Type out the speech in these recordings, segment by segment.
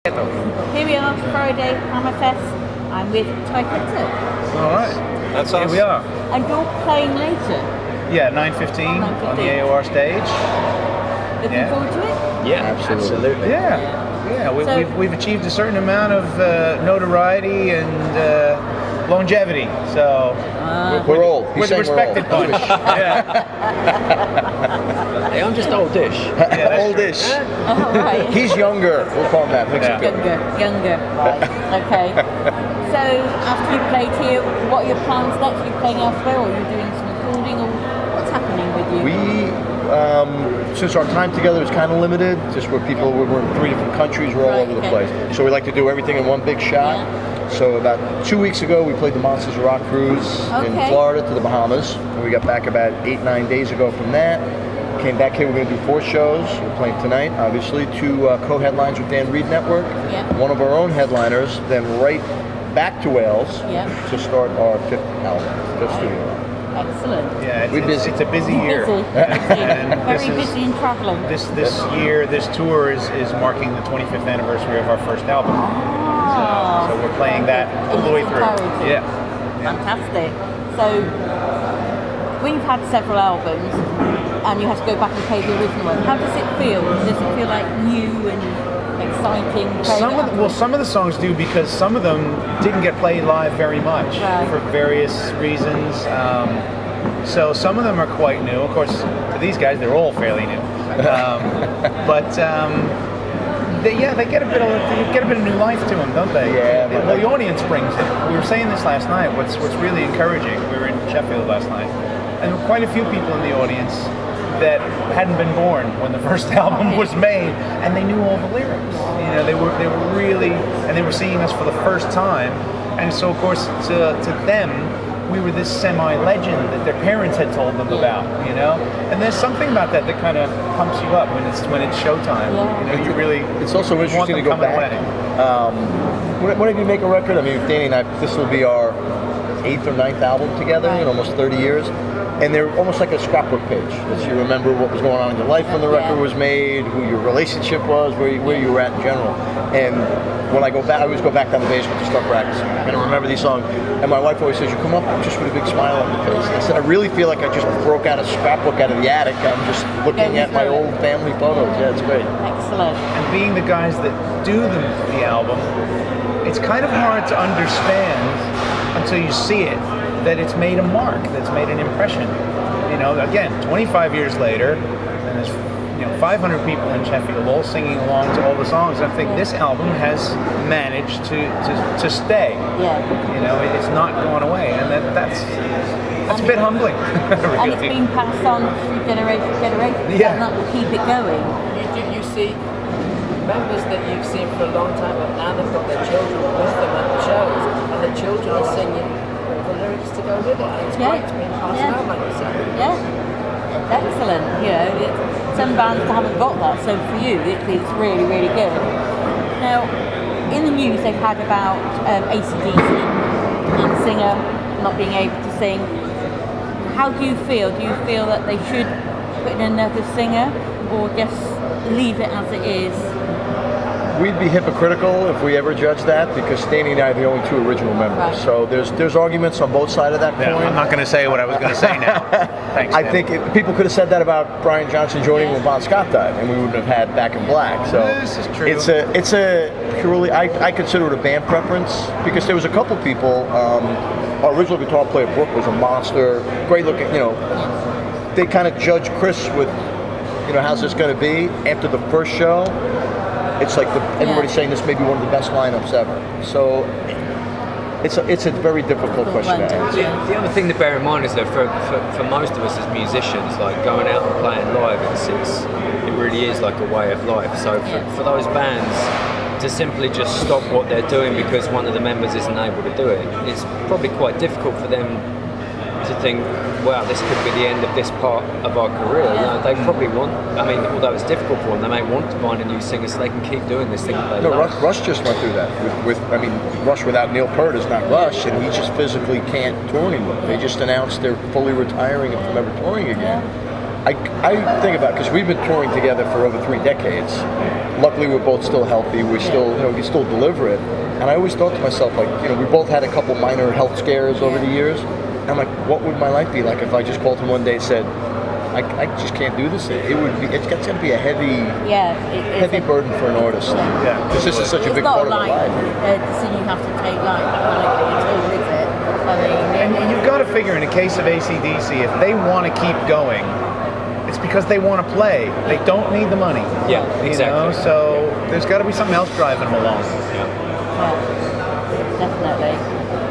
Here we are, Friday, Hammerfest. I'm with TYKETTO. All right. That's Here us. we are. And you're playing later. Yeah, 9:15 on the AOR stage. Looking forward to it? Yeah, absolutely. Yeah. So- We've achieved a certain amount of notoriety and longevity. So We're old. we're the respected bunch. Yeah. Hey, I'm just oldish. that's Oldish. Oh, right. He's younger. We'll call him that. Makes Yeah. it good. Younger, right. Okay. So, after you played here, what are your plans next? Are you playing elsewhere, or are you doing some recording, or what's happening with you? Since our time together is kind of limited, just where we're in 3 different countries, we're all Right, over the okay. place. So we like to do everything in one big shot. Yeah. So about 2 weeks ago, we played the Monsters of Rock cruise in Okay. Florida to the Bahamas. And we got back about 8-9 days ago from that. Came back here, we're going to do 4 shows. We're playing tonight, obviously, 2 co-headlines with Dan Reed Network, Yeah. one of our own headliners, then right back to Wales Yeah. to start our 5th album, 5th studio album. Excellent. Yeah, We're busy. it's a busy year. Busy. And Very busy in travelling. This year, this tour is marking the 25th anniversary of our first album. Ah. So we're playing that all the way through. Entirety. Yeah. Fantastic. So, we've had several albums, and you have to go back and play the original one. How does it feel? Does it feel like new and exciting? Some of the songs do, because some of them didn't get played live very much Right. for various reasons. So some of them are quite new. Of course, to these guys, they're all fairly new. But they get a bit of new life to them, don't they? Yeah. Well, the audience brings it. We were saying this last night. What's really encouraging? We were in Sheffield last night, and there were quite a few people in the audience that hadn't been born when the first album was made, and they knew all the lyrics. You know, they were really, and they were seeing us for the first time, and so of course to them, we were this semi-legend that their parents had told them about. You know, and there's something about that kind of pumps you up when it's showtime. Yeah. You know, you really. It's also want interesting to them go coming back. away. Whenever you make a record, I mean, Danny and I, this will be our 8th or 9th album together in almost 30 years. And they're almost like a scrapbook page. As you remember what was going on in your life when the record was made, who your relationship was, where you were at in general. And when I go back, I always go back down the basement to start practicing. I'm going to remember these songs. And my wife always says, you come up just with a big smile on your face. I said, I really feel like I just broke out a scrapbook out of the attic. I'm just looking at my old family photos. Yeah, it's great. Excellent. And being the guys that do the album, it's kind of hard to understand until you see it, that it's made a mark, that's made an impression. You know, again, 25 years later, and there's 500 people in Sheffield all singing along to all the songs. I think this album has managed to stay. Yeah. You know, it's not gone away, and that's a bit humbling. And it's really. been passed on through generation to generation. Yeah. That will keep it going. You see members that you've seen for a long time, but now they've got their children with them at the shows, and the children are singing all the lyrics to go with it. And it's great to be passed down, like you said. Yeah. Excellent. You know, some bands haven't got that, so for you, it's really, really good. Now, in the news, they've had about AC/DC and singer not being able to sing. How do you feel? Do you feel that they should put in another singer, or just leave it as it is? We'd be hypocritical if we ever judged that, because Stanley and I are the only 2 original members. Right. So there's arguments on both sides of that coin. Yeah, I'm not going to say what I was going to say now. Thanks. I Dan. think people could have said that about Brian Johnson joining when Bon Scott died, and we wouldn't have had Back in Black. So This is true. It's a purely, I consider it a band preference, because there was a couple people. Our original guitar player Brooke was a monster, great looking. You know, they kind of judged Chris with, how's this going to be after the first show. It's like everybody's saying this may be one of the best lineups ever. So it's a very difficult question to answer. The other thing to bear in mind is that for most of us as musicians, like going out and playing live, it really is like a way of life. So for those bands to simply just stop what they're doing because one of the members isn't able to do it, it's probably quite difficult for them to think, wow, this could be the end of this part of our career. They probably want, although it's difficult for them, they may want to find a new singer so they can keep doing this thing that they love. Rush just went through that. Rush without Neil Peart is not Rush, and he just physically can't tour anymore. They just announced they're fully retiring from ever touring again. I think about, because we've been touring together for over 3 decades. Luckily, we're both still healthy. We still, we still deliver it. And I always thought to myself, like, we both had a couple minor health scares over the years. And I'm like, what would my life be like if I just called him one day and said, I just can't do this. It's going to be a heavy, heavy burden for an artist. Yeah, because this is such a big part of my life. It's not a decision you have to take lightly at all, is it? I mean, and you've got to figure, in the case of AC/DC, if they want to keep going, it's because they want to play. They don't need the money. Yeah, exactly. So there's got to be something else driving them along. Yeah, definitely.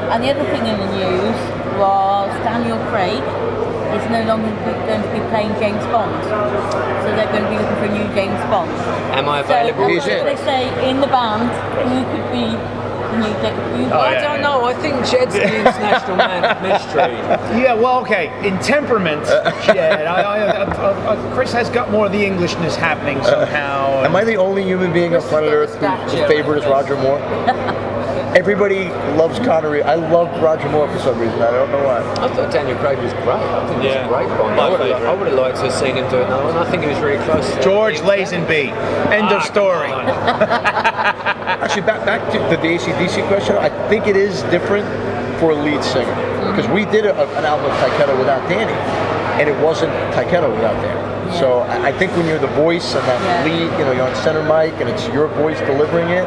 And the other thing in the news was Daniel Craig is no longer going to be playing James Bond. So they're going to be looking for a new James Bond. Am I available? So they say in the band who could be the new James Bond. I don't know. I think Jed's the international man of mystery. Yeah, well, okay. In temperament, Jed, Chris has got more of the Englishness happening somehow. Am I the only human being on planet Earth whose favorite is Roger Moore? Everybody loves Connery. I love Roger Moore for some reason. I don't know why. I thought Daniel Craig was great. I think he was a great Bond. I would have liked to have seen him do it now, and I think he was really close to George Lazenby. End of story. Actually, back to the AC/DC question, I think it is different for a lead singer. Because we did an album of TYKETTO without Danny, and it wasn't TYKETTO without Danny. So I think when you're the voice and that lead, you're on center mic and it's your voice delivering it,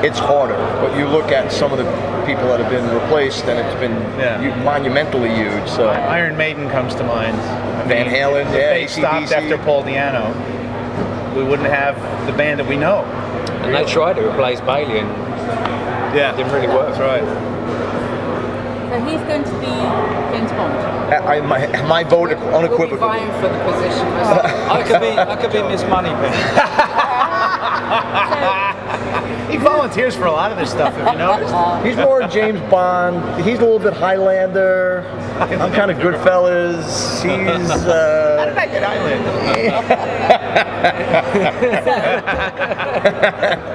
it's harder. But you look at some of the people that have been replaced and it's been monumentally huge. So Iron Maiden comes to mind. Van Halen, if they stopped after Paul Di'Anno, we wouldn't have the band that we know. And they tried to replace Bailey and it didn't really work. That's right. So he's going to be James Bond. My vote unequivocally. We'll be vying for the position myself. I could be Miss Moneypenny. He volunteers for a lot of this stuff, if you noticed. He's more James Bond. He's a little bit Highlander. I'm kind of Goodfellas. He's. How did I get Highlander?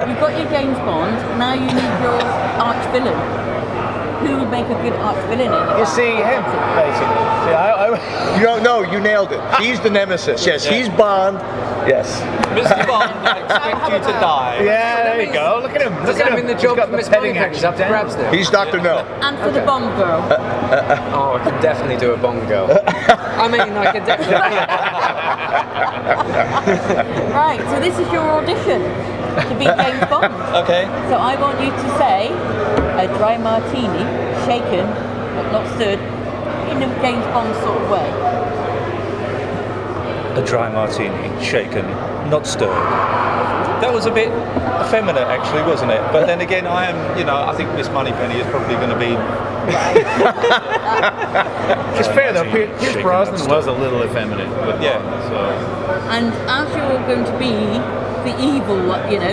You've got your James Bond. Now you need your arch villain. Who would make a good arch villain in it? You see him, basically. You don't know. You nailed it. He's the nemesis. Yes, he's Bond. Yes. Mr. Bond, I expect you to die. Yeah, there you go. Look at him. Does that mean the job for Miss Moneypenny is up for grabs now? He's Dr. No. And for the Bond girl. Oh, I could definitely do a Bond girl. I mean, I could definitely. Right, so this is your audition to be James Bond. Okay. So I want you to say a dry martini, shaken, but not stirred, in a James Bond sort of way. A dry martini, shaken, not stirred. That was a bit effeminate, actually, wasn't it? But then again, I think Miss Moneypenny is probably going to be. It's fair though. Pierce Brosnan was a little effeminate. But So. And as you're going to be the evil,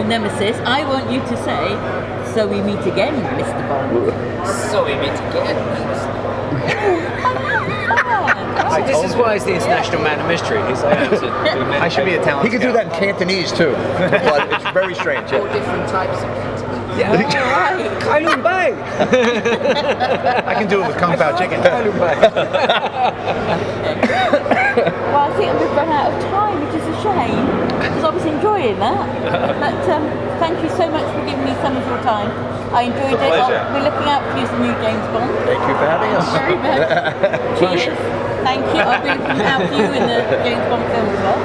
nemesis, I want you to say, "So we meet again, Mr. Bond." So we meet again. This is why he's the international man of mystery. He's able to do I should be a talent He could do that in Cantonese too. But it's very strange. All different types of Cantonese. Yeah. Kylun Bay. I can do it with Kung Pao chicken. Kylun Bay. Well, I think we've run out of time, which is a shame, because I was enjoying that. But thank you so much for giving me some of your time. I enjoyed it. pleasure. We're looking out for you some new James Bond. Thank you for having us. Very much. Cheers. Thank you. I'll be looking out for you in the James Bond film as well.